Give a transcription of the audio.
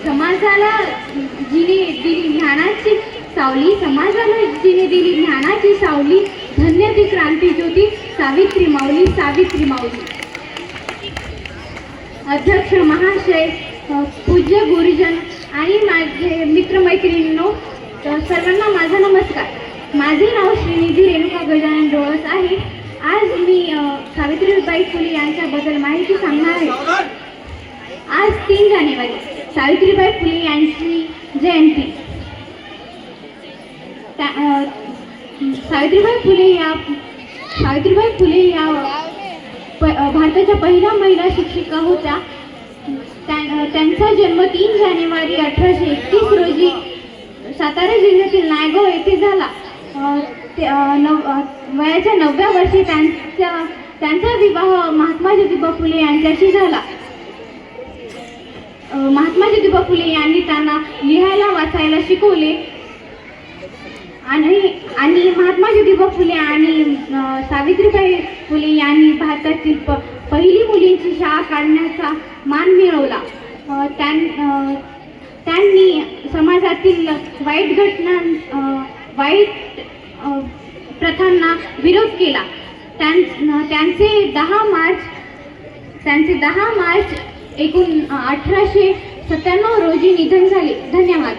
समाजाला जिने दिली ज्ञानाची सावली, समाजाला जिने दिली ज्ञानाची सावली, धन्य ती क्रांती ज्योती सावित्री माऊली, सावित्री माऊली. अध्यक्ष महाशय, पूज्य गुरुजन आणि माझे मित्रमैत्रिणींनो, सर्वांना माझा नमस्कार. माझे नाव श्रीनिधी रेणुका गजानन डोळस आहे. आज मी सावित्रीबाई फुले यांच्याबद्दल माहिती सांगणार आहे. आज 3 जानेवारी सावित्रीबाई फुले यांची जयंती. सावित्रीबाई फुले या भारताच्या पहिल्या महिला शिक्षिका होत्या. त्यांचा जन्म 3 जानेवारी 1831 रोजी सातारा जिल्ह्यातील नायगाव येथे झाला. वयाच्या 9व्या वर्षी त्यांचा विवाह महात्मा ज्योतिबा फुले यांच्याशी झाला. महात्मा ज्योतिबा फुले यांनी त्यांना लिहायला वाचायला शिकवले आणि महात्मा ज्योतिबा फुले आणि सावित्रीबाई फुले यांनी भारतातील पहिली मुलींची शाळा काढण्याचा मान मिळवला. त्यांनी समाजातील वाईट प्रथांना विरोध केला. त्यांचे 10 मार्च 1897 रोजी निधन झाले. धन्यवाद.